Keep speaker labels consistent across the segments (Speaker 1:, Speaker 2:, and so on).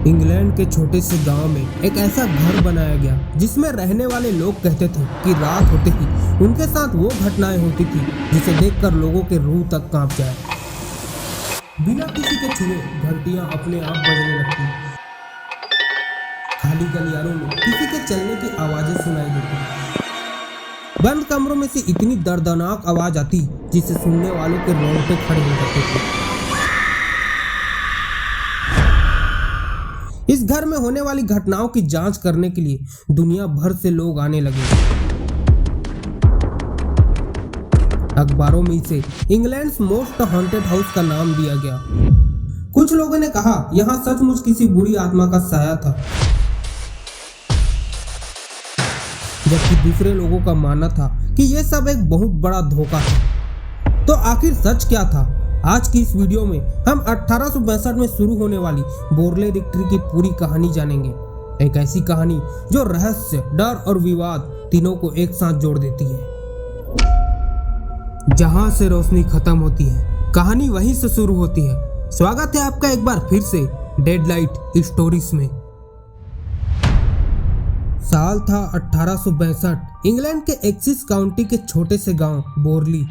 Speaker 1: England के छोटे से गांव में एक ऐसा घर बनाया गया जिसमें रहने वाले लोग कहते थे कि रात होते ही उनके साथ वो घटनाएं होती थी जिसे देखकर लोगों के रूह तक कांप जाए। बिना किसी के छुए घंटियां अपने आप बजने लगती, खाली गलियारों में किसी के चलने की आवाजें सुनाई देती, बंद कमरों में से इतनी दर्दनाक आवाज आती जिसे सुनने वालों के रोंगटे खड़े हो जाते थे। इस घर में होने वाली घटनाओं की जांच करने के लिए दुनिया भर से लोग आने लगे। अखबारों में इसे इंग्लैंड्स मोस्ट हॉन्टेड हाउस का नाम दिया गया। कुछ लोगों ने कहा यहां सचमुच किसी बुरी आत्मा का साया था, जबकि दूसरे लोगों का मानना था कि यह सब एक बहुत बड़ा धोखा था। तो आखिर सच क्या था? आज की इस वीडियो में हम 1862 में शुरू होने वाली बोरले रेक्ट्री की पूरी कहानी जानेंगे। एक ऐसी कहानी जो रहस्य, डर और विवाद तीनों को एक साथ जोड़ देती है। जहां से रोशनी खत्म होती है, कहानी वहीं से शुरू होती है। स्वागत है आपका एक बार फिर से डेडलाइट स्टोरीज में। साल था 1862। इंग्लैंड के एक्सिस काउंटी के छोटे से गांव बोरली।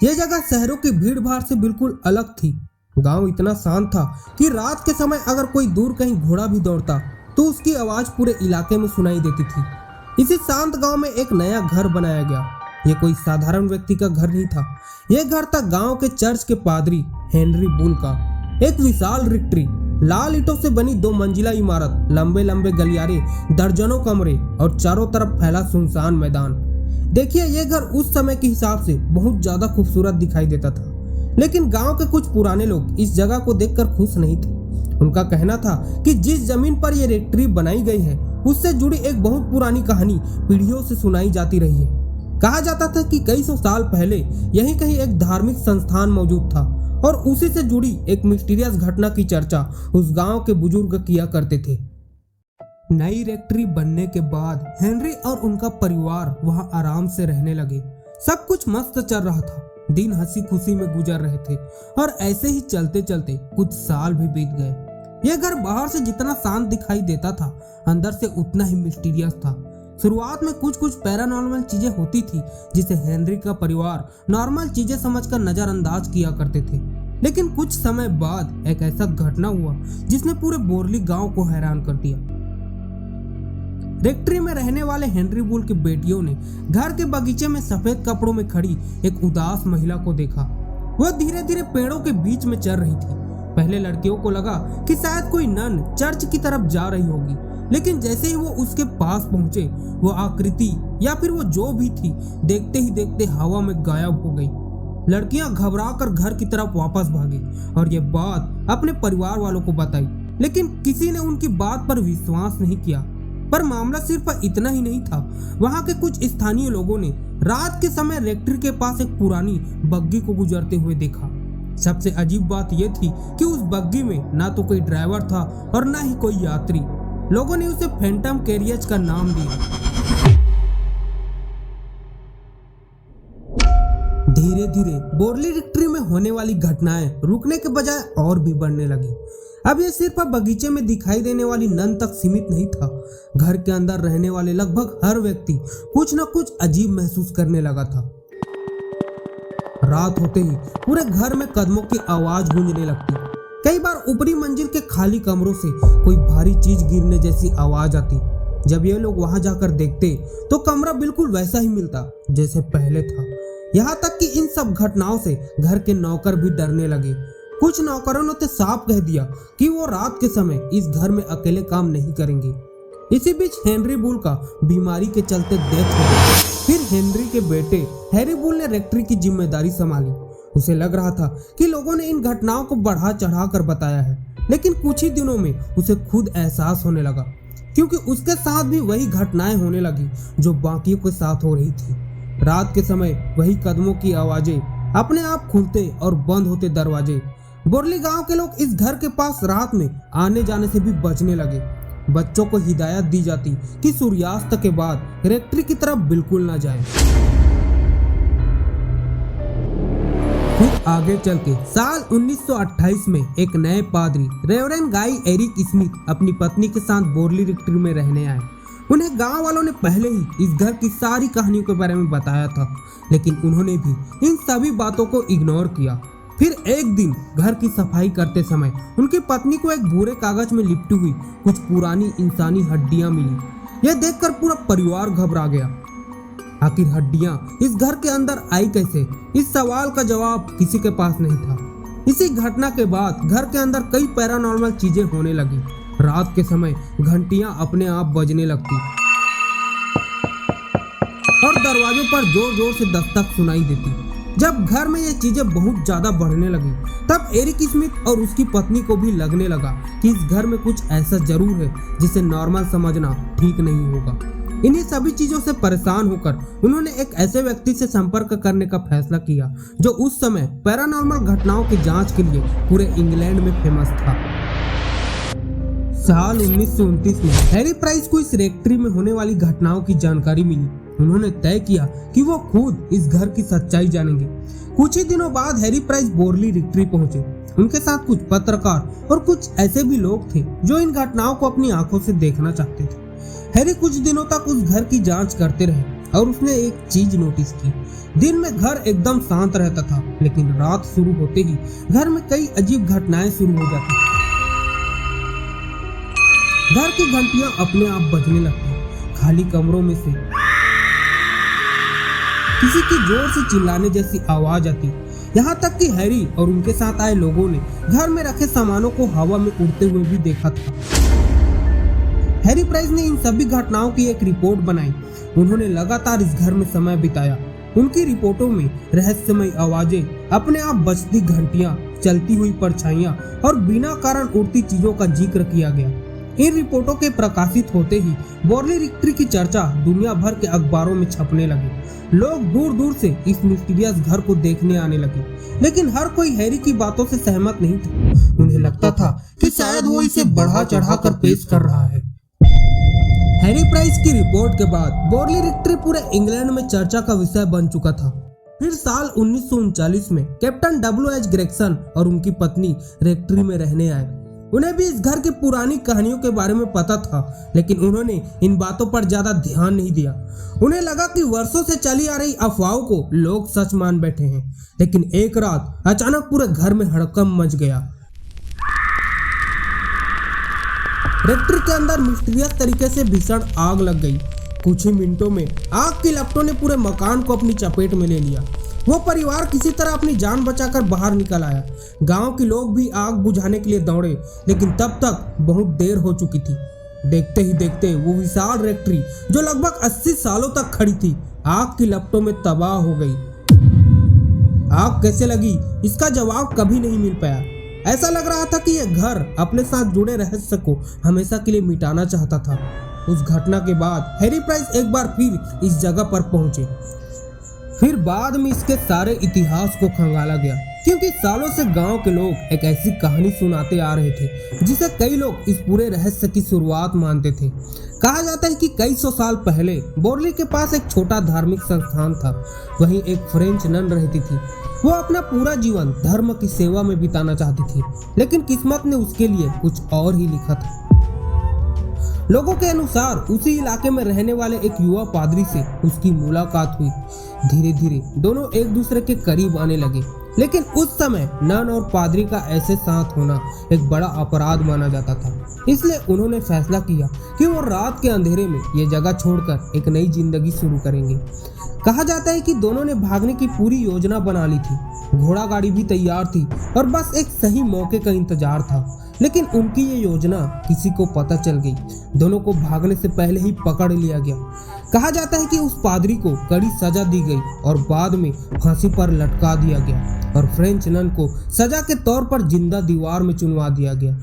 Speaker 1: यह जगह शहरों की भीड़ भाड़ से बिल्कुल अलग थी। गांव इतना शांत था कि रात के समय अगर कोई दूर कहीं घोड़ा भी दौड़ता तो उसकी आवाज पूरे इलाके में सुनाई देती थी। इसी शांत गांव में एक नया घर बनाया गया। यह कोई साधारण व्यक्ति का घर नहीं था। यह घर था गांव के चर्च के पादरी हेनरी बुल का। एक विशाल रेक्ट्री, लाल ईंटों से बनी 2 मंजिला इमारत, लंबे लंबे गलियारे, दर्जनों कमरे और चारों तरफ फैला सुनसान मैदान। देखिए, यह घर उस समय के हिसाब से बहुत ज्यादा खूबसूरत दिखाई देता था, लेकिन गांव के कुछ पुराने लोग इस जगह को देखकर खुश नहीं थे। उनका कहना था कि जिस जमीन पर यह रेक्ट्री बनाई गई है उससे जुड़ी एक बहुत पुरानी कहानी पीढ़ियों से सुनाई जाती रही है। कहा जाता था कि कई सौ साल पहले यहीं कहीं एक धार्मिक संस्थान मौजूद था और उसी से जुड़ी एक मिस्टीरियस घटना की चर्चा उस गांव के बुजुर्ग किया करते थे। नई रेक्ट्री बनने के बाद हेनरी और उनका परिवार वहां आराम से रहने लगे। सब कुछ मस्त चल रहा था, दिन हंसी खुशी में गुजर रहे थे और ऐसे ही चलते चलते कुछ साल भी बीत गए। यह घर बाहर से जितना शांत दिखाई देता था, अंदर से उतना ही मिस्टीरियस था। शुरुआत में कुछ पैरानॉर्मल चीजें होती थी जिसे हेनरी का परिवार नॉर्मल चीजें समझकर नजरअंदाज किया करते थे, लेकिन कुछ समय बाद एक ऐसा घटना हुआ जिसने पूरे बोरली गांव को हैरान कर दिया। रेक्ट्री में रहने वाले हेनरी बुल की बेटियों ने घर के बगीचे में सफेद कपड़ों में खड़ी एक उदास महिला को देखा। वह धीरे धीरे पेड़ों के बीच में चल रही थी। पहले लड़कियों को लगा कि शायद कोई नन चर्च की तरफ जा रही होगी, लेकिन जैसे ही वो उसके पास पहुंचे, वो आकृति या फिर वो जो भी थी देखते ही देखते हवा में गायब हो गई। लड़कियां घबराकर घर की तरफ वापस भागी और ये बात अपने परिवार वालों को बताई, लेकिन किसी ने उनकी बात पर विश्वास नहीं किया। पर मामला सिर्फ इतना ही नहीं था। वहां के कुछ स्थानीय लोगों ने रात के समय रेक्ट्री के पास एक पुरानी बग्गी को गुजरते हुए देखा। सबसे अजीब बात यह थी कि उस बग्गी में ना तो कोई ड्राइवर था और ना ही कोई यात्री। लोगों ने उसे फैंटम कैरियज का नाम दिया। धीरे धीरे बोरली रेक्ट्री में होने वाली घटनाएं रुकने के बजाय और भी बढ़ने लगी। अब यह सिर्फ बगीचे में दिखाई देने वाली नन तक सीमित नहीं था। घर के अंदर रहने वाले लगभग हर व्यक्ति कुछ न कुछ अजीब महसूस करने लगा था। रात होते ही पूरे घर में कदमों की आवाज गूंजने लगती। कई बार ऊपरी मंजिल के खाली कमरों से कोई भारी चीज गिरने जैसी आवाज आती। जब ये लोग वहां जाकर देखते तो कमरा बिल्कुल वैसा ही मिलता जैसे पहले था। यहाँ तक कि इन सब घटनाओं से घर के नौकर भी डरने लगे। कुछ नौकरों ने तो साफ कह दिया कि वो रात के समय इस घर में अकेले काम नहीं करेंगे। इसी बीच हेनरी बुल का बीमारी के चलते डेथ हो गई। फिर हेनरी के बेटे हैरी बुल ने रेक्ट्री की जिम्मेदारी संभाली। उसे लग रहा था कि लोगों ने इन घटनाओं को बढ़ा चढ़ा कर बताया है, लेकिन कुछ ही दिनों में उसे खुद एहसास होने लगा, क्योंकि उसके साथ भी वही घटनाएं होने लगी जो बाकियों के साथ हो रही थी। रात के समय वही कदमों की आवाजें, अपने आप खुलते और बंद होते दरवाजे। बोरली गांव के लोग इस घर के पास रात में आने जाने से भी बचने लगे। बच्चों को हिदायत दी जाती कि सूर्यास्त के बाद रेक्ट्री की तरफ बिल्कुल ना जाएं। फिर आगे चल के साल 1928 में एक नए पादरी रेवरेंड गाई एरिक स्मिथ अपनी पत्नी के साथ बोरली रिक्ट्री में रहने आए। उन्हें गांव वालों ने पहले ही इस घर की सारी कहानियों के बारे में बताया था, लेकिन उन्होंने भी इन सभी बातों को इग्नोर किया। फिर एक दिन घर की सफाई करते समय उनकी पत्नी को एक भूरे कागज में लिपटी हुई कुछ पुरानी इंसानी हड्डियां मिली। यह देखकर पूरा परिवार घबरा गया। आखिर हड्डियां इस घर के अंदर आई कैसे? इस सवाल का जवाब किसी के पास नहीं था। इसी घटना के बाद घर के अंदर कई पैरानॉर्मल चीजें होने लगी। रात के समय घंटियां अपने आप बजने लगती और दरवाजों पर जोर जोर से दस्तक सुनाई देती। जब घर में ये चीजें बहुत ज्यादा बढ़ने लगी, तब एरिक स्मिथ और उसकी पत्नी को भी लगने लगा कि इस घर में कुछ ऐसा जरूर है जिसे नॉर्मल समझना ठीक नहीं होगा। इन्हीं सभी चीजों से परेशान होकर उन्होंने एक ऐसे व्यक्ति से संपर्क करने का फैसला किया जो उस समय पैरानॉर्मल घटनाओं की जांच के लिए पूरे इंग्लैंड में फेमस था। साल 1929 में हैरी प्राइस को इस रेक्ट्री में होने वाली घटनाओं की जानकारी मिली। उन्होंने तय किया कि वो खुद इस घर की सच्चाई जानेंगे। कुछ ही दिनों बाद हैरी प्राइस बोरली रिक्ट्री पहुंचे। उनके साथ कुछ पत्रकार और कुछ ऐसे भी लोग थे जो इन घटनाओं को अपनी आंखों से देखना चाहते थे। हैरी कुछ दिनों तक उस घर की जांच करते रहे और उसने एक चीज नोटिस की। दिन में घर एकदम शांत रहता था, लेकिन रात शुरू होते ही घर में कई अजीब घटनाएं शुरू हो जाती थी। घर की घंटियां अपने आप बजने लगती, खाली कमरों में से किसी की जोर से चिल्लाने जैसी आवाज आती। यहाँ तक कि हैरी और उनके साथ आए लोगों ने घर में रखे सामानों को हवा में उड़ते हुए भी देखा था। हैरी प्राइस ने इन सभी घटनाओं की एक रिपोर्ट बनाई। उन्होंने लगातार इस घर में समय बिताया। उनकी रिपोर्टों में रहस्यमय आवाजें, अपने आप बजती घंटियां, चलती हुई परछाइयां और बिना कारण उड़ती चीजों का जिक्र किया गया। इन रिपोर्टों के प्रकाशित होते ही बोरली रिक्ट्री की चर्चा दुनिया भर के अखबारों में छपने लगी। लोग दूर दूर से इस मिस्टीरियस घर को देखने आने लगे, लेकिन हर कोई हैरी की बातों से सहमत नहीं था। उन्हें लगता था कि शायद वो इसे बढ़ा चढ़ा कर पेश कर रहा है। हैरी प्राइस की रिपोर्ट के बाद बोरली रिक्ट्री पूरे इंग्लैंड में चर्चा का विषय बन चुका था। फिर साल 1939 में कैप्टन W.H. ग्रेगसन और उनकी पत्नी रेक्ट्री में रहने आए। उन्हें भी इस घर की पुरानी कहानियों के बारे में पता था, लेकिन उन्होंने इन बातों पर ज्यादा ध्यान नहीं दिया। उन्हें लगा कि वर्षों से चली आ रही अफवाहों को लोग सच मान बैठे हैं। लेकिन एक रात अचानक पूरे घर में हड़कंप मच गया। रेक्ट्री के अंदर मिस्टीरियस तरीके से भीषण आग लग गई। कुछ ही मिनटों में आग की लपटों ने पूरे मकान को अपनी चपेट में ले लिया। वो परिवार किसी तरह अपनी जान बचाकर बाहर निकल आया। गांव के लोग भी आग बुझाने के लिए दौड़े, लेकिन तब तक बहुत देर हो चुकी थी। देखते ही देखते वो विशाल रेक्ट्री जो लगभग 80 सालों तक खड़ी थी, आग की लपटों में तबाह हो गई। आग कैसे लगी, इसका जवाब कभी नहीं मिल पाया। ऐसा लग रहा था कि यह घर अपने साथ जुड़े रहस्य को हमेशा के लिए मिटाना चाहता था। उस घटना के बाद हैरी प्राइस एक बार फिर इस जगह पर पहुंचे। फिर बाद में इसके सारे इतिहास को खंगाला गया, क्योंकि सालों से गांव के लोग एक ऐसी कहानी सुनाते आ रहे थे जिसे कई लोग इस पूरे रहस्य की शुरुआत मानते थे। कहा जाता है कि कई सौ साल पहले बोरली के पास एक छोटा धार्मिक संस्थान था। वहीं एक फ्रेंच नन रहती थी। वो अपना पूरा जीवन धर्म की सेवा में बिताना चाहती थी, लेकिन किस्मत ने उसके लिए कुछ और ही लिखा था। लोगों के अनुसार उसी इलाके में रहने वाले एक युवा पादरी से उसकी मुलाकात हुई। धीरे धीरे दोनों एक दूसरे के करीब आने लगे, लेकिन उस समय नन और पादरी का ऐसे साथ होना एक बड़ा अपराध माना जाता था। इसलिए उन्होंने फैसला किया कि वो रात के अंधेरे में ये जगह छोड़कर एक नई जिंदगी शुरू करेंगे। कहा जाता है कि दोनों ने भागने की पूरी योजना बना ली थी। घोड़ा गाड़ी भी तैयार थी और बस एक सही मौके का इंतजार था। लेकिन उनकी ये योजना किसी को पता चल गई। दोनों को भागने से पहले ही पकड़ लिया गया। कहा जाता है कि उस पादरी को कड़ी सजा दी गई और बाद में फांसी पर लटका दिया गया और फ्रेंच नन को सजा के तौर पर जिंदा दीवार में चुनवा दिया गया।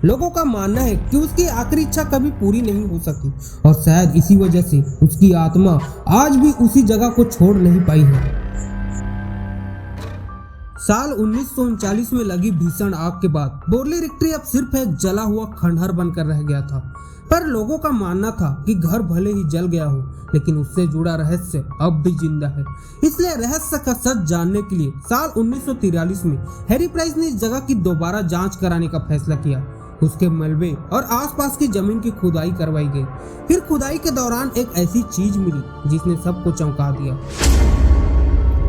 Speaker 1: लोगों का मानना है कि उसकी आखिरी इच्छा कभी पूरी नहीं हो सकी और शायद इसी वजह से उसकी आत्मा आज भी उसी जगह को छोड़ नहीं पाई है। साल 1939 में लगी भीषण आग के बाद बोरली रिक्ट्री अब सिर्फ एक जला हुआ खंडहर बनकर रह गया था। पर लोगों का मानना था कि घर भले ही जल गया हो लेकिन उससे जुड़ा रहस्य अब भी जिंदा है। इसलिए रहस्य का सच जानने के लिए साल 1943 में हैरी प्राइस ने इस जगह की दोबारा जांच कराने का फैसला किया। उसके मलबे और आसपास की जमीन की खुदाई करवाई गई। फिर खुदाई के दौरान एक ऐसी चीज मिली जिसने सबको चौंका दिया।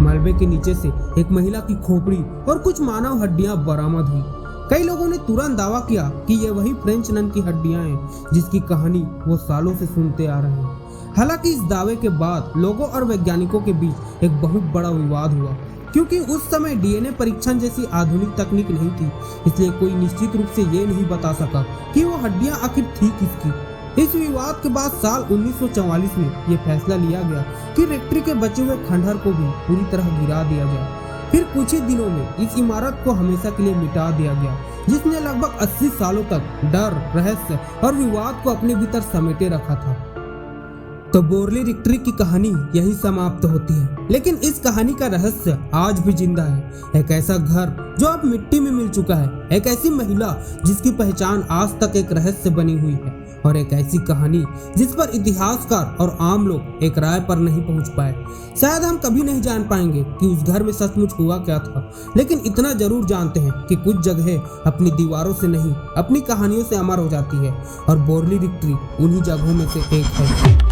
Speaker 1: मलबे के नीचे से एक महिला की खोपड़ी और कुछ मानव हड्डियां बरामद हुई। कई लोगों ने तुरंत दावा किया कि ये वही फ्रेंच नन की हड्डियां हैं जिसकी कहानी वो सालों से सुनते आ रहे हैं। हालांकि इस दावे के बाद लोगों और वैज्ञानिकों के बीच एक बहुत बड़ा विवाद हुआ, क्योंकि उस समय डीएनए परीक्षण जैसी आधुनिक तकनीक नहीं थी। इसलिए कोई निश्चित रूप से ये नहीं बता सका कि वो हड्डियां आखिर थी किसकी। इस विवाद के बाद साल 1944 में ये फैसला लिया गया कि रेक्ट्री के बचे हुए खंडहर को भी पूरी तरह गिरा दिया जाए। फिर कुछ ही दिनों में इस इमारत को हमेशा के लिए मिटा दिया गया, जिसने लगभग 80 सालों तक डर, रहस्य और विवाद को अपने भीतर समेटे रखा था। तो बोरली रेक्ट्री की कहानी यही समाप्त होती है, लेकिन इस कहानी का रहस्य आज भी जिंदा है। एक ऐसा घर जो अब मिट्टी में मिल चुका है, एक ऐसी महिला जिसकी पहचान आज तक एक रहस्य बनी हुई है, और एक ऐसी कहानी जिस पर इतिहासकार और आम लोग एक राय पर नहीं पहुंच पाए। शायद हम कभी नहीं जान पाएंगे कि उस घर में सचमुच हुआ क्या था, लेकिन इतना जरूर जानते हैं कि कुछ जगह अपनी दीवारों से नहीं, अपनी कहानियों से अमर हो जाती है, और बोरली रेक्ट्री उन्हीं जगहों में से एक है।